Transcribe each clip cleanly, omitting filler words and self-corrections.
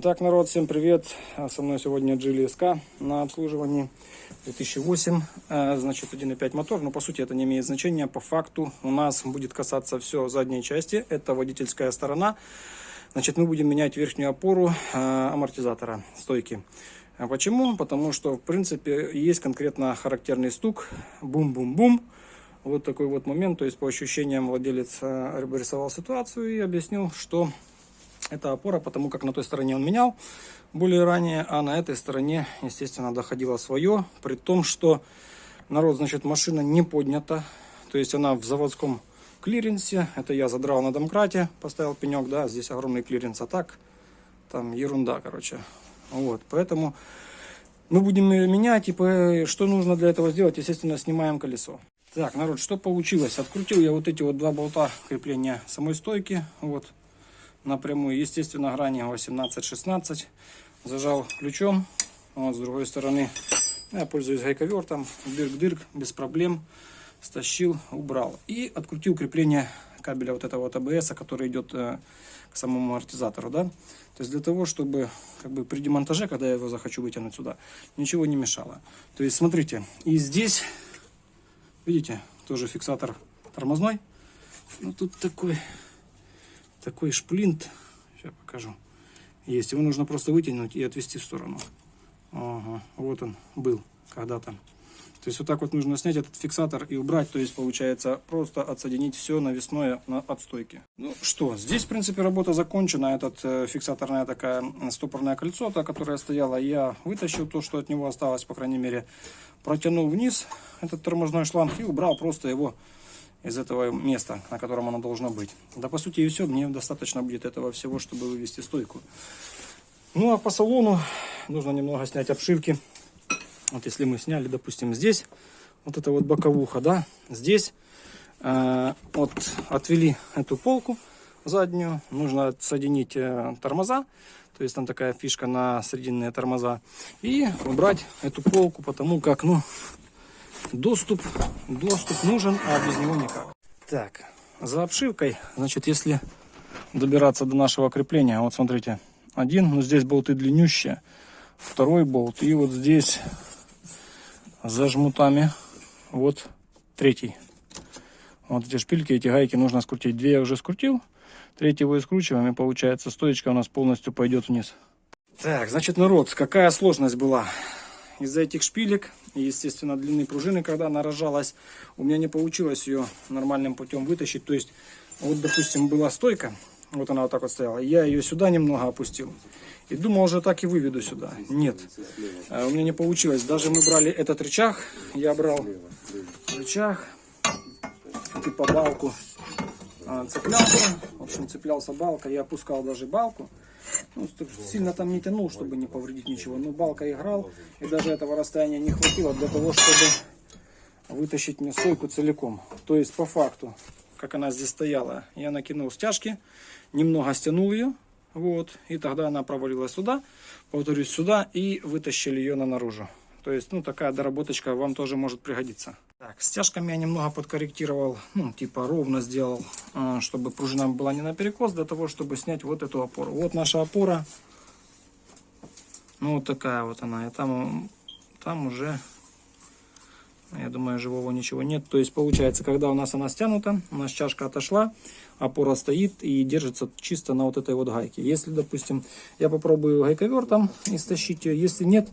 Итак, народ, всем привет! Со мной сегодня Geely SK на обслуживании 2008, значит 1.5 мотор, но по сути это не имеет значения. По факту у нас будет касаться все задней части, это водительская сторона. Значит, мы будем менять верхнюю опору амортизатора, стойки. Почему? Потому что в принципе есть конкретно характерный стук, бум-бум-бум. Вот такой вот момент, то есть по ощущениям владелец рисовал ситуацию и объяснил, что это опора, потому как на той стороне он менял более ранее, а на этой стороне, естественно, доходило свое, при том, что народ, значит, машина не поднята, то есть она в заводском клиренсе, это я задрал на домкрате, поставил пенек, да, здесь огромный клиренс, а так, там ерунда, короче, вот, поэтому мы будем ее менять, и что нужно для этого сделать, естественно, снимаем колесо. Так, народ, что получилось? Открутил я вот эти вот два болта крепления самой стойки, вот, напрямую, естественно, грани 18-16, зажал ключом, вот с другой стороны я пользуюсь гайковертом, дырк-дырк, без проблем, стащил, убрал и открутил крепление кабеля вот этого вот АБС, который идет к самому амортизатору, да, то есть для того, чтобы как бы при демонтаже, когда я его захочу вытянуть сюда, ничего не мешало. То есть смотрите, и здесь, видите, тоже фиксатор тормозной, ну тут такой шплинт, сейчас покажу, есть, его нужно просто вытянуть и отвести в сторону. Ага, вот он был когда-то. То есть вот так вот нужно снять этот фиксатор и убрать, то есть получается просто отсоединить все навесное от стойки. Ну что, здесь в принципе работа закончена, этот фиксаторная такая стопорное кольцо, та, которая стояла, я вытащил то, что от него осталось, по крайней мере, протянул вниз этот тормозной шланг и убрал просто его из этого места, на котором оно должно быть. Да, по сути и все, мне достаточно будет этого всего, чтобы вывести стойку. Ну а по салону нужно немного снять обшивки. Вот если мы сняли, допустим, здесь, вот это вот боковуха, да, здесь вот отвели эту полку заднюю, нужно отсоединить тормоза, то есть там такая фишка на срединные тормоза, и убрать эту полку, потому как, ну, доступ нужен, а без него никак. Так, за обшивкой, значит, если добираться до нашего крепления, вот смотрите, один, ну здесь болты длиннющие, второй болт, и вот здесь за жмутами, вот третий. Вот эти шпильки, эти гайки нужно скрутить. Две я уже скрутил, третьего и скручиваем, и получается стоечка у нас полностью пойдет вниз. Так, значит, народ, какая сложность была? Из-за этих шпилек и, естественно, длины пружины, когда она рожалась, у меня не получилось ее нормальным путем вытащить. То есть, вот, допустим, была стойка, вот она вот так вот стояла, я ее сюда немного опустил. И думал, уже так и выведу сюда. Нет, у меня не получилось. Даже мы брали этот рычаг, я брал рычаг, типа балку, цеплялся, в общем, цеплялся балкой, я опускал даже балку. Ну, сильно там не тянул, чтобы не повредить ничего, но балка играл, и даже этого расстояния не хватило для того, чтобы вытащить мне стойку целиком. То есть по факту, как она здесь стояла, я накинул стяжки, немного стянул ее, вот, и тогда она провалилась сюда, повторюсь, сюда, и вытащили ее наружу. То есть, ну, такая доработочка вам тоже может пригодиться. Так, стяжками я немного подкорректировал, ну, типа ровно сделал, чтобы пружина была не наперекос, для того, чтобы снять вот эту опору. Вот наша опора, ну, вот такая вот она, и там уже, я думаю, живого ничего нет. То есть, получается, когда у нас она стянута, у нас чашка отошла, опора стоит и держится чисто на вот этой вот гайке. Если, допустим, я попробую гайковертом и стащить ее, если нет,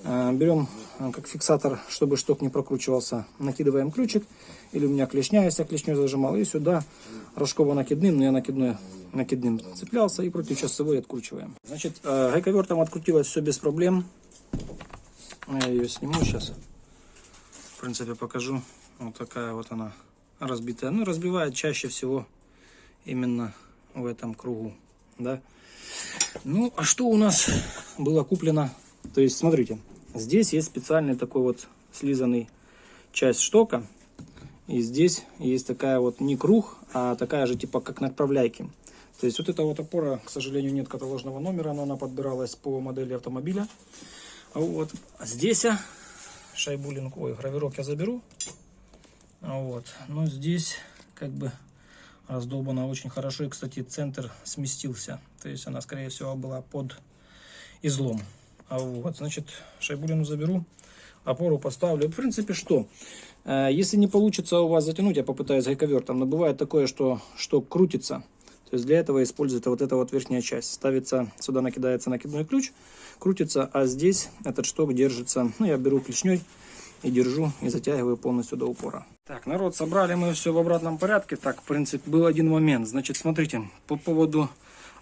берем как фиксатор, чтобы шток не прокручивался, накидываем ключик, или у меня клешня, если я клешню зажимал, и сюда рожково-накидным, но я накидным цеплялся, и против часовой откручиваем. Значит, гайковертом открутилось все без проблем. Я ее сниму сейчас, в принципе, покажу. Вот такая вот она разбитая. Ну, разбивает чаще всего именно в этом кругу, да. Ну, а что у нас было куплено? То есть, смотрите, здесь есть специальный такой вот слизанный часть штока. И здесь есть такая вот не круг, а такая же типа как направляйки. То есть, вот эта вот опора, к сожалению, нет каталожного номера, но она подбиралась по модели автомобиля. Вот. Здесь шайбулинг, ой, гравировок я заберу. Вот. Но здесь как бы раздолбана очень хорошо. И, кстати, центр сместился. То есть, она, скорее всего, была под излом. Вот, значит, шайбулину заберу, опору поставлю. В принципе, что? Если не получится у вас затянуть, я попытаюсь гайковертом, но бывает такое, что крутится. То есть для этого используется вот эта вот верхняя часть. Ставится, сюда накидается накидной ключ, крутится, а здесь этот шток держится. Ну, я беру клешней и держу, и затягиваю полностью до упора. Так, народ, собрали мы все в обратном порядке. Так, в принципе, был один момент. Значит, смотрите, по поводу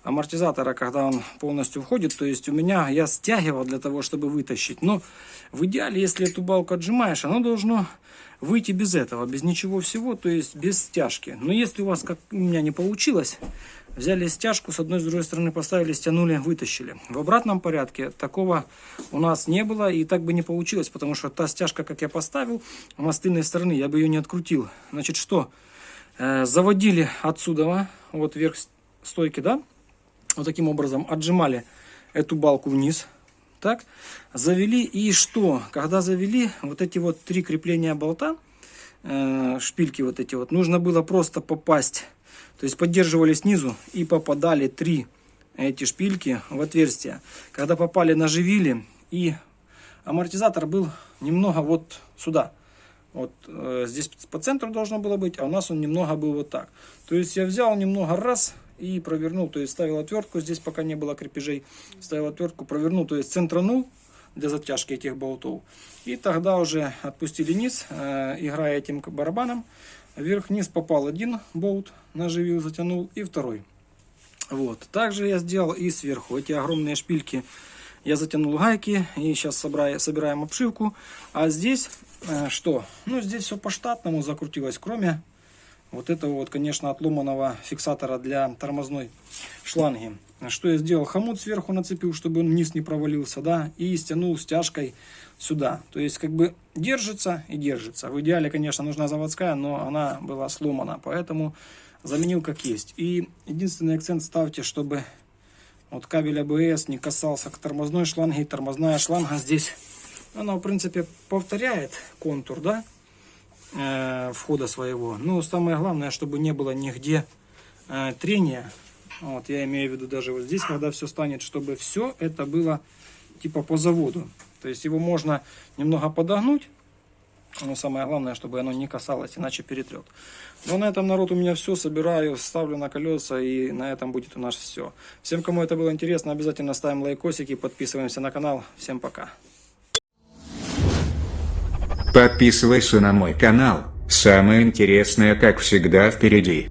амортизатора, когда он полностью входит, то есть у меня, я стягивал для того, чтобы вытащить. Но в идеале, если эту балку отжимаешь, оно должно выйти без этого, без ничего всего, то есть без стяжки. Но если у вас, как у меня, не получилось, взяли стяжку, с одной, с другой стороны поставили, стянули, вытащили. В обратном порядке такого у нас не было, и так бы не получилось, потому что та стяжка, как я поставил, у нас с тыльной стороны, я бы ее не открутил. Значит, что? Заводили отсюда, вот вверх стойки, да? Вот таким образом отжимали эту балку вниз. Так, завели, и что? Когда завели, вот эти вот 3 крепления болта, шпильки вот эти вот, нужно было просто попасть. То есть поддерживали снизу и попадали 3 эти шпильки в отверстие. Когда попали, наживили, и амортизатор был немного вот сюда. Вот здесь по центру должно было быть, а у нас он немного был вот так. То есть я взял немного раз и провернул, то есть ставил отвертку, здесь пока не было крепежей, ставил отвертку, провернул, то есть центранул для затяжки этих болтов. И тогда уже отпустили низ, играя этим барабаном, вверх-вниз попал один болт, наживил, затянул, и второй. Вот. Также я сделал и сверху эти огромные шпильки. Я затянул гайки, и сейчас собираем обшивку. А здесь что? Ну, здесь все по штатному закрутилось, кроме вот этого вот, конечно, отломанного фиксатора для тормозной шланги. Что я сделал? Хомут сверху нацепил, чтобы он вниз не провалился, да, и стянул стяжкой сюда. То есть, как бы держится и держится. В идеале, конечно, нужна заводская, но она была сломана, поэтому заменил как есть. И единственный акцент ставьте, чтобы вот кабель АБС не касался к тормозной шланге. И тормозная шланга здесь, она, в принципе, повторяет контур, да, входа своего. Но самое главное, чтобы не было нигде трения. Вот, я имею в виду даже вот здесь, когда все станет, чтобы все это было типа по заводу. То есть его можно немного подогнуть, но самое главное, чтобы оно не касалось, иначе перетрет. Но на этом, народ, у меня все. Собираю, ставлю на колеса, и на этом будет у нас все. Всем, кому это было интересно, обязательно ставим лайкосики, подписываемся на канал. Всем пока. Подписывайся на мой канал, самое интересное, как всегда, впереди.